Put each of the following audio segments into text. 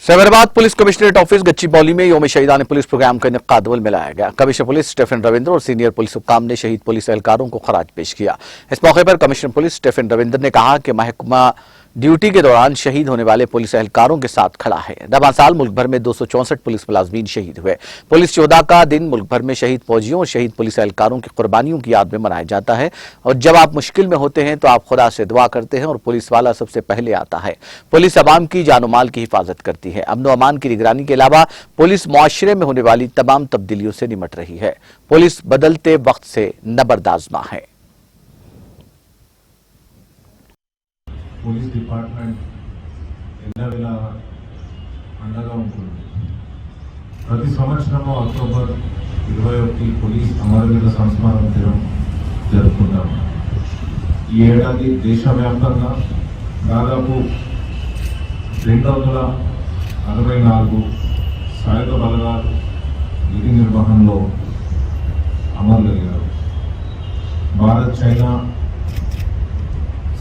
Sabarmati police commissionerate office Gachibowli में योम Shahidan police programme का इनेकाद में लाया गया। कमिश्नर पुलिस स्टेफन रविंद्र और सीनियर पुलिस हुक्काम ने शहीद पुलिस एहलकारों को खराज पेश किया। इस मौके पर कमिश्नर पुलिस स्टेफन रविंद्र ने कहा कि महकमा ड्यूटी के दौरान शहीद होने वाले पुलिस एहलकारों के साथ खड़ा है। रवां साल मुल्क भर में 264 पुलिस मुलाजमीन शहीद हुए। पुलिस योद्धा का दिन मुल्क भर में शहीद फौजियों और शहीद पुलिस एहलकारों की कुर्बानियों की याद में मनाया जाता है। और जब आप मुश्किल में होते हैं तो आप खुदा से दुआ करते हैं और पुलिस वाला सबसे पहले आता है। पुलिस अवाम की जान माल की हिफाजत करती है। अमन अमान की निगरानी के अलावा पुलिस मुआशरे में होने वाली तमाम तब्दीलियों से निमट रही है। पुलिस बदलते वक्त से नबर्दाजमा है। పోలీస్ డిపార్ట్మెంట్ ఎల్లవేళ అండగా ఉంటుంది. ప్రతి సంవత్సరము అక్టోబర్ 21 పోలీస్ అమరవీరుల సంస్మరణ దినం జరుపుకుంటాము. ఈ ఏడాది దేశవ్యాప్తంగా దాదాపు 264 సాయుధ బలగాలు విధి నిర్వహణలో అమరులయ్యారు. భారత్ చైనా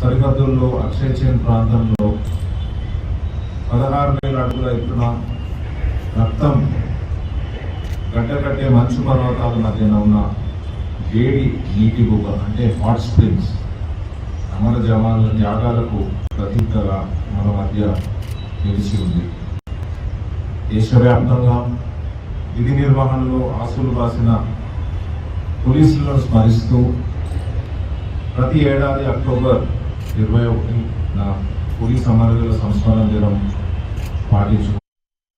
సరిహద్దుల్లో అక్షయ్ చైన్ ప్రాంతంలో 16,000 అడుగుల ఎత్తున రక్తం గడ్డకట్టే మంచు పర్వతాల మధ్యన ఉన్న వేడి నీటి బుగ్గ అంటే హాట్ స్ప్రింగ్స్ అమర జవాన్ల త్యాగాలకు ప్రతీకగా మన మధ్య నిలిచి ఉంది. దేశవ్యాప్తంగా విధి నిర్వహణలో ఆసులు బాసిన పోలీసులను స్మరిస్తూ ప్రతి ఏడాది అక్టోబర్ 21 పోలీస్ అమరవీరుల సంస్మరణ దినం పాటించుకుంటాం.